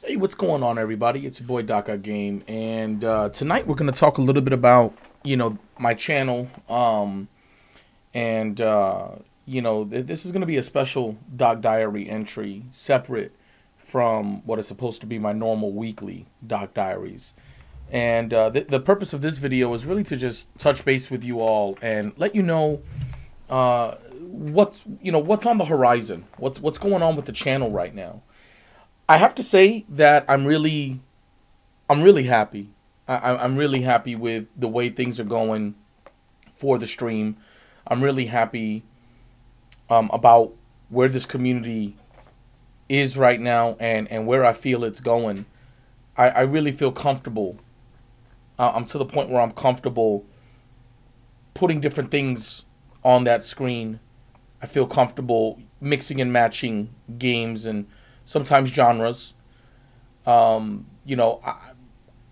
Hey, what's going on, everybody? It's your boy Docgotgame, and tonight we're going to talk a little bit about, my channel, and this is going to be a special Doc Diary entry, separate from what is supposed to be my normal weekly Doc Diaries. And the purpose of this video is really to just touch base with you all and let you know what's on the horizon, what's going on with the channel right now. I have to say that I'm really happy. I'm really happy with the way things are going for the stream. I'm really happy about where this community is right now and where I feel it's going. I really feel comfortable. I'm to the point where I'm comfortable putting different things on that screen. I feel comfortable mixing and matching games and sometimes genres. I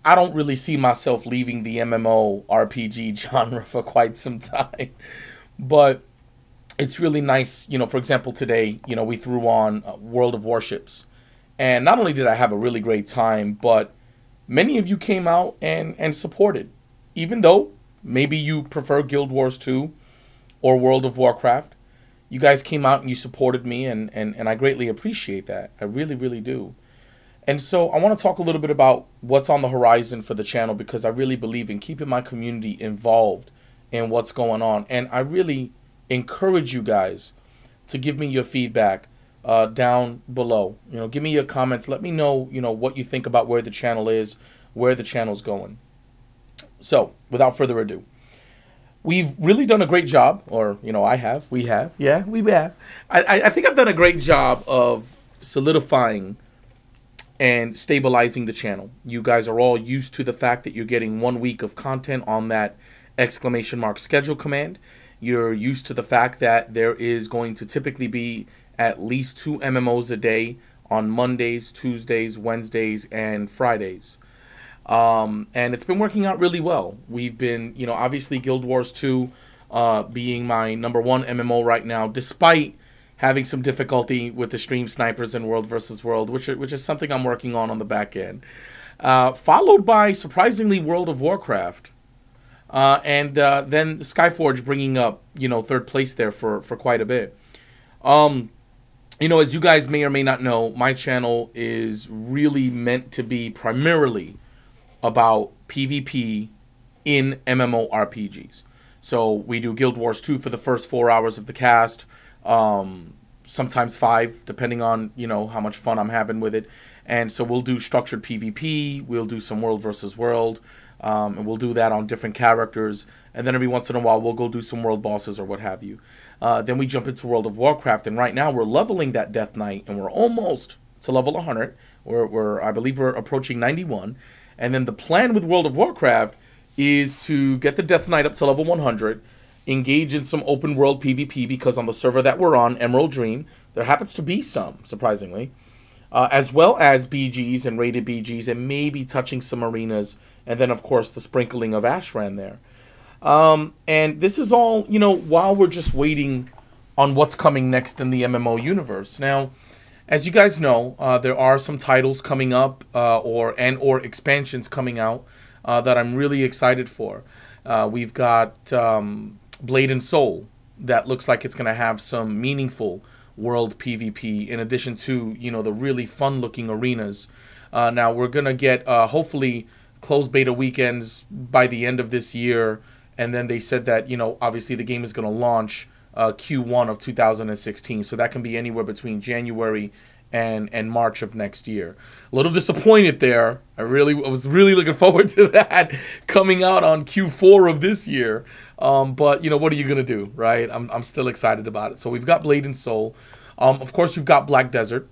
don't really see myself leaving the MMO RPG genre for quite some time. But it's really nice, for example, today, we threw on World of Warships. And not only did I have a really great time, but many of you came out and supported. Even though maybe you prefer Guild Wars 2 or World of Warcraft, you guys came out and you supported me, and I greatly appreciate that. I really, really do. And so I want to talk a little bit about what's on the horizon for the channel, because I really believe in keeping my community involved in what's going on. And I really encourage you guys to give me your feedback down below. Give me your comments. Let me know, what you think about where the channel is, where the channel's going. So without further ado, we've really done a great job, or, we have. I think I've done a great job of solidifying and stabilizing the channel. You guys are all used to the fact that you're getting 1 week of content on that ! schedule command. You're used to the fact that there is going to typically be at least 2 MMOs a day on Mondays, Tuesdays, Wednesdays, and Fridays. And it's been working out really well. We've been, obviously Guild Wars 2 being my #1 MMO right now, despite having some difficulty with the stream snipers in World vs. World, which is something I'm working on the back end. Followed by, surprisingly, World of Warcraft. And then Skyforge bringing up, 3rd place there for quite a bit. As you guys may or may not know, my channel is really meant to be primarily about PvP in MMORPGs. So we do Guild Wars 2 for the first 4 hours of the cast, sometimes 5, depending on, how much fun I'm having with it. And so we'll do structured PvP, we'll do some World versus World, and we'll do that on different characters. And then every once in a while, we'll go do some world bosses or what have you. Then we jump into World of Warcraft, and right now we're leveling that Death Knight, and we're almost to level 100. I believe we're approaching 91. And then the plan with World of Warcraft is to get the Death Knight up to level 100, engage in some open world PvP, because on the server that we're on, Emerald Dream, there happens to be some, surprisingly, as well as BGs and rated BGs, and maybe touching some arenas, and then, of course, the sprinkling of Ashran there. And this is all, while we're just waiting on what's coming next in the MMO universe. Now, as you guys know, there are some titles coming up or expansions coming out that I'm really excited for. We've got Blade and Soul that looks like it's going to have some meaningful world PvP in addition to, the really fun-looking arenas. Now, we're going to get, hopefully, closed beta weekends by the end of this year. And then they said that, obviously the game is going to launch Q1 of 2016, so that can be anywhere between January and March of next year. A little disappointed there. I was really looking forward to that coming out on Q4 of this year. But what are you gonna do, right? I'm still excited about it. So we've got Blade and Soul. Of course, we've got Black Desert.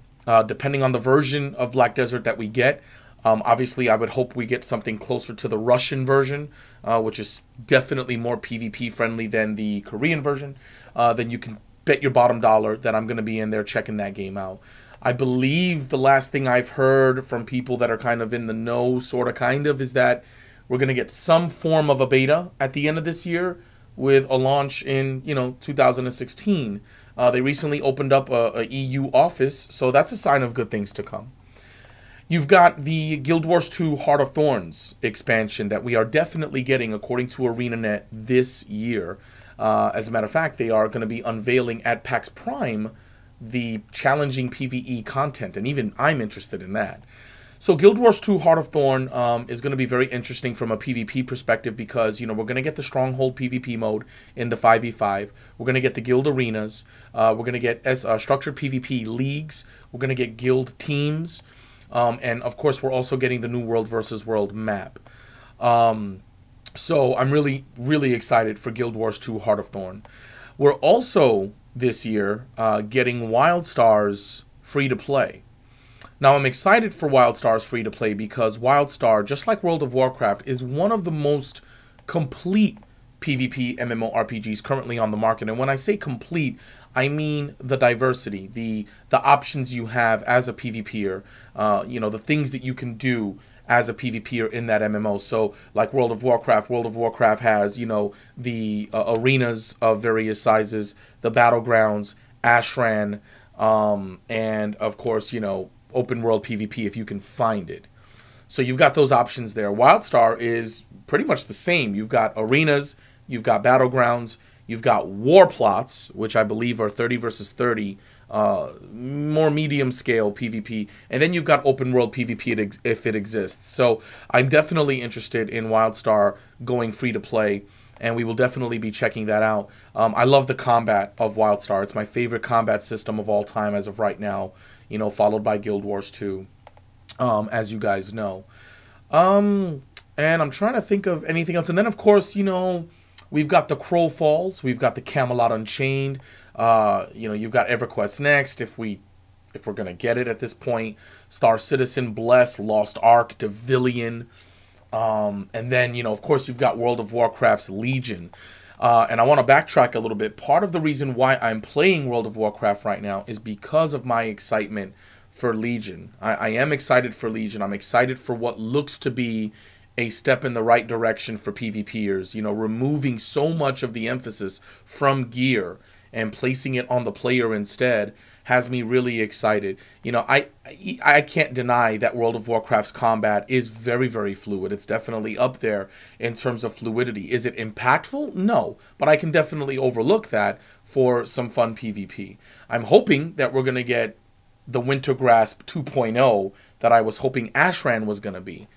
Depending on the version of Black Desert that we get. Obviously, I would hope we get something closer to the Russian version, which is definitely more PvP friendly than the Korean version. Then you can bet your bottom dollar that I'm going to be in there checking that game out. I believe the last thing I've heard from people that are kind of in the know, is that we're going to get some form of a beta at the end of this year with a launch in, 2016. They recently opened up a EU office, so that's a sign of good things to come. You've got the Guild Wars 2 Heart of Thorns expansion that we are definitely getting according to ArenaNet this year. As a matter of fact, they are going to be unveiling at PAX Prime the challenging PvE content, and even I'm interested in that. So Guild Wars 2 Heart of Thorn is going to be very interesting from a PvP perspective because, you know, we're going to get the Stronghold PvP mode in the 5v5. We're going to get the Guild Arenas. We're going to get structured PvP leagues. We're going to get Guild teams. And, of course, we're also getting the new World versus World map. So I'm really, really excited for Guild Wars 2 Heart of Thorn. We're also, this year, getting WildStar's free-to-play. Now, I'm excited for WildStar's free-to-play because WildStar, just like World of Warcraft, is one of the most complete PvP MMORPGs currently on the market. And when I say complete, I mean the diversity, the options you have as a PvPer, you know, the things that you can do as a PvPer in that MMO. So, like World of Warcraft has, you know, the arenas of various sizes, the battlegrounds, Ashran, and, of course, you know, open world PvP if you can find it. So you've got those options there. WildStar is pretty much the same. You've got arenas, you've got battlegrounds, you've got war plots, which I believe are 30 versus 30, more medium scale PvP, and then you've got open world PvP if it exists. So I'm definitely interested in WildStar going free to play, and we will definitely be checking that out. I love the combat of WildStar. It's my favorite combat system of all time as of right now, you know, followed by Guild Wars 2, as you guys know. And I'm trying to think of anything else. And then, of course, you know, we've got the Crow Falls. We've got the Camelot Unchained. You know, you've got EverQuest Next, if we're going to get it at this point. Star Citizen, Bless, Lost Ark, Devilian. And then, you know, of course, you've got World of Warcraft's Legion. And I want to backtrack a little bit. Part of the reason why I'm playing World of Warcraft right now is because of my excitement for Legion. I am excited for Legion. I'm excited for what looks to be a step in the right direction for PvPers. You know, removing so much of the emphasis from gear and placing it on the player instead has me really excited. You know, I can't deny that World of Warcraft's combat is very, very fluid. It's definitely up there in terms of fluidity. Is it impactful? No, but I can definitely overlook that for some fun PvP. I'm hoping that we're going to get the Wintergrasp 2.0 that I was hoping Ashran was going to be.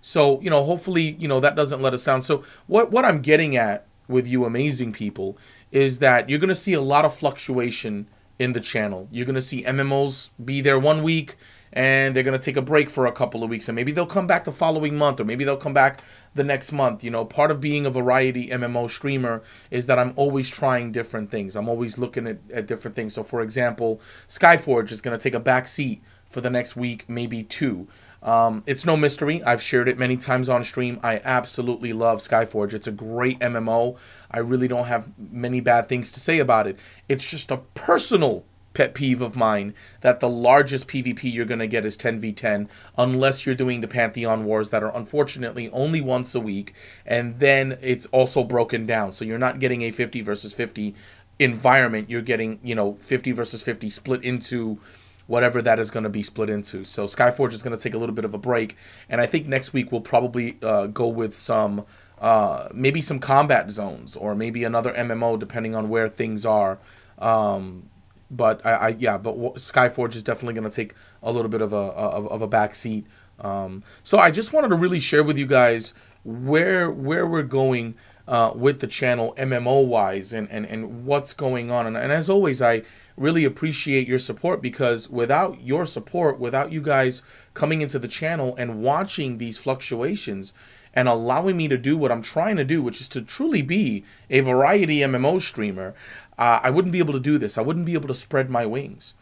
So, you know, hopefully, you know, that doesn't let us down. So what I'm getting at with you amazing people is that you're going to see a lot of fluctuation in the channel. You're going to see MMOs be there 1 week and they're going to take a break for a couple of weeks, and maybe they'll come back the following month, or maybe they'll come back the next month. You know, part of being a variety MMO streamer is that I'm always trying different things. I'm always looking at different things. So, for example, Skyforge is going to take a back seat for the next week, maybe two. It's no mystery. I've shared it many times on stream. I absolutely love Skyforge. It's a great MMO. I really don't have many bad things to say about it. It's just a personal pet peeve of mine that the largest PvP you're going to get is 10v10 unless you're doing the Pantheon Wars that are unfortunately only once a week, and then it's also broken down. So you're not getting a 50 versus 50 environment. You're getting, you know, 50 versus 50 split into whatever that is going to be split into. So Skyforge is going to take a little bit of a break, and I think next week we'll probably go with some maybe some combat zones, or maybe another MMO depending on where things are. But Skyforge is definitely going to take a little bit of a back seat. So I just wanted to really share with you guys where we're going with the channel MMO wise, and what's going on. And as always, I really appreciate your support, because without your support, without you guys coming into the channel and watching these fluctuations and allowing me to do what I'm trying to do, which is to truly be a variety MMO streamer, I wouldn't be able to do this. I wouldn't be able to spread my wings.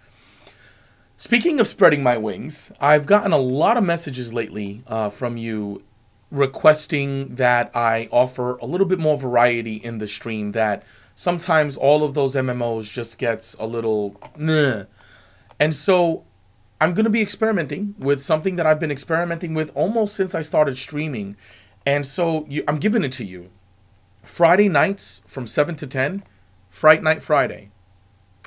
Speaking of spreading my wings, I've gotten a lot of messages lately from you requesting that I offer a little bit more variety in the stream, that sometimes all of those MMOs just gets a little meh. And so I'm going to be experimenting with something that I've been experimenting with almost since I started streaming. And so I'm giving it to you. Friday nights from 7 to 10, Fright Night Friday.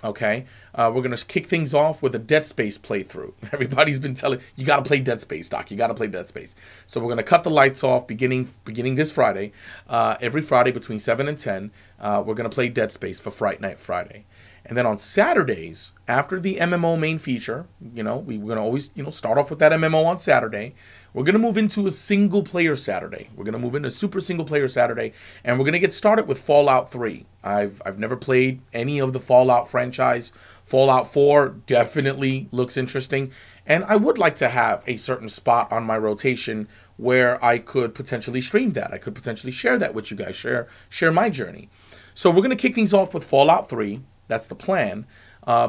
Okay, we're gonna kick things off with a Dead Space playthrough. Everybody's been telling you got to play Dead Space, Doc. You got to play Dead Space. So we're gonna cut the lights off beginning this Friday. Every Friday between 7 and 10, we're gonna play Dead Space for Fright Night Friday. And then on Saturdays, after the MMO main feature, we're gonna always start off with that MMO on Saturday. We're gonna move into a single player Saturday. We're gonna move into a super single player Saturday, and we're gonna get started with Fallout 3. I've never played any of the Fallout franchise. Fallout 4 definitely looks interesting, and I would like to have a certain spot on my rotation where I could potentially stream that. I could potentially share that with you guys, share my journey. So we're gonna kick things off with Fallout 3. That's the plan,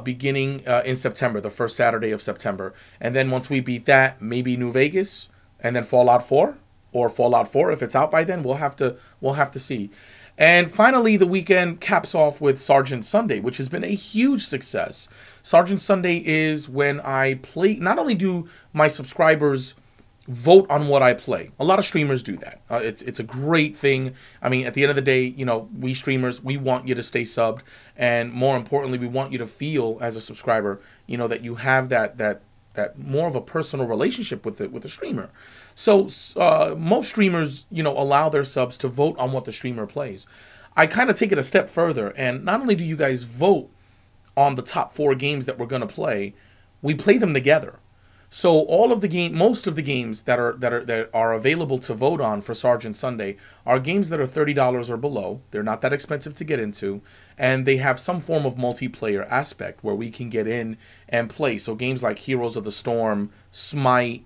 beginning in September, the first Saturday of September. And then once we beat that, maybe New Vegas, and then Fallout 4, or Fallout 4 if it's out by then. We'll have to see. And finally, the weekend caps off with Sergeant Sunday, which has been a huge success. Sergeant Sunday is when I play. Not only do my subscribers vote on what I play. A lot of streamers do that. It's a great thing. I mean, at the end of the day, we streamers, we want you to stay subbed, and more importantly, we want you to feel as a subscriber, that you have that more of a personal relationship with the streamer. So most streamers, allow their subs to vote on what the streamer plays. I kind of take it a step further, and not only do you guys vote on the top 4 games that we're gonna play, we play them together. So most of the games that are available to vote on for Sergeant Sunday are games that are $30 or below. They're not that expensive to get into, and they have some form of multiplayer aspect where we can get in and play. So games like Heroes of the Storm, Smite,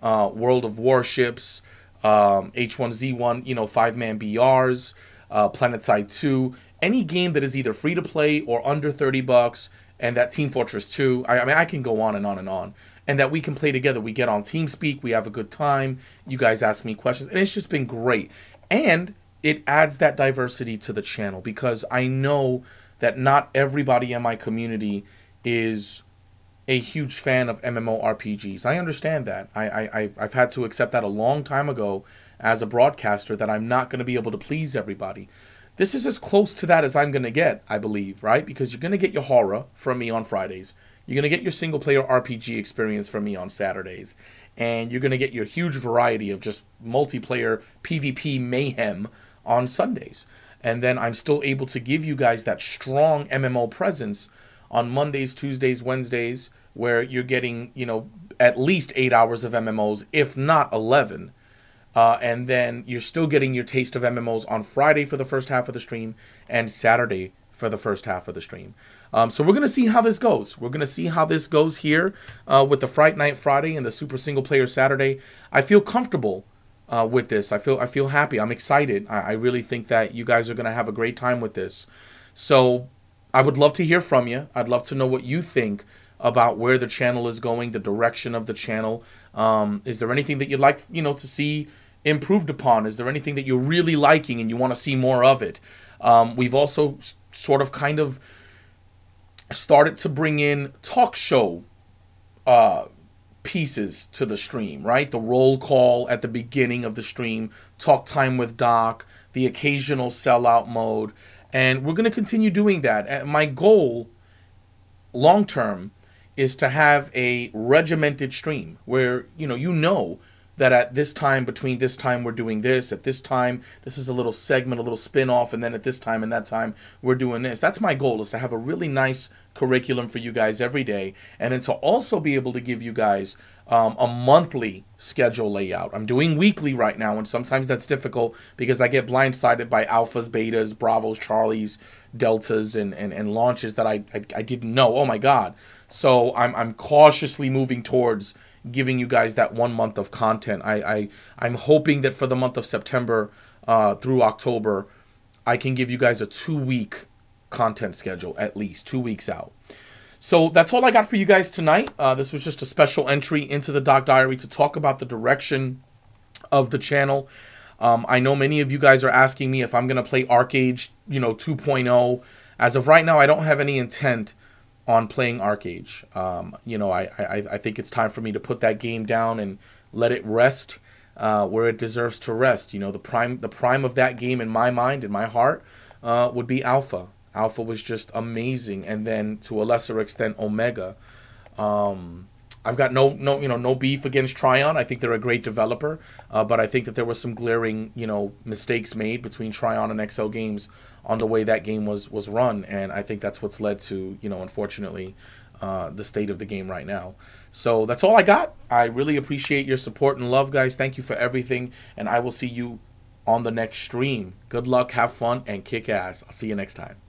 World of Warships, H1Z1, 5-man BRs, PlanetSide 2, any game that is either free to play or under $30, and that Team Fortress 2. I mean, I can go on and on and on. And that we can play together. We get on TeamSpeak. We have a good time. You guys ask me questions. And it's just been great. And it adds that diversity to the channel, because I know that not everybody in my community is a huge fan of MMORPGs. I understand that. I've had to accept that a long time ago as a broadcaster, that I'm not going to be able to please everybody. This is as close to that as I'm going to get, I believe, right? Because you're going to get your horror from me on Fridays. You're going to get your single-player RPG experience from me on Saturdays. And you're going to get your huge variety of just multiplayer PvP mayhem on Sundays. And then I'm still able to give you guys that strong MMO presence on Mondays, Tuesdays, Wednesdays, where you're getting, at least 8 hours of MMOs, if not 11. And then you're still getting your taste of MMOs on Friday for the first half of the stream and Saturday for the first half of the stream. So we're going to see how this goes. We're going to see how this goes here with the Fright Night Friday and the Super Single Player Saturday. I feel comfortable with this. I feel happy. I'm excited. I really think that you guys are going to have a great time with this. So I would love to hear from you. I'd love to know what you think about where the channel is going, the direction of the channel. Is there anything that you'd like, to see improved upon? Is there anything that you're really liking and you want to see more of it? We've also sort of kind of started to bring in talk show pieces to the stream, right? The roll call at the beginning of the stream, talk time with Doc, the occasional sellout mode, and we're going to continue doing that. And my goal long term is to have a regimented stream where that at this time, between this time, we're doing this. At this time, this is a little segment, a little spin-off, and then at this time and that time, we're doing this. That's my goal, is to have a really nice curriculum for you guys every day, and then to also be able to give you guys a monthly schedule layout. I'm doing weekly right now, and sometimes that's difficult because I get blindsided by alphas, betas, bravos, charlies, deltas, and launches that I didn't know. Oh, my God. So I'm cautiously moving towards giving you guys that 1 month of content. I'm hoping that for the month of September through October, I can give you guys a 2-week content schedule, at least 2 weeks out. So that's all I got for you guys tonight. This was just a special entry into the Doc Diary to talk about the direction of the channel. I know many of you guys are asking me if I'm going to play ArcAge, 2.0. As of right now, I don't have any intent on playing ArcAge. I think it's time for me to put that game down and let it rest where it deserves to rest. The prime of that game in my mind, in my heart, would be Alpha. Alpha was just amazing, and then to a lesser extent Omega. I've got no beef against Tryon. I think they're a great developer, but I think that there was some glaring mistakes made between Tryon and XL Games on the way that game was run, and I think that's what's led to unfortunately the state of the game right now. So that's all I got. I really appreciate your support and love, guys. Thank you for everything, and I will see you on the next stream. Good luck, have fun, and kick ass. I'll see you next time.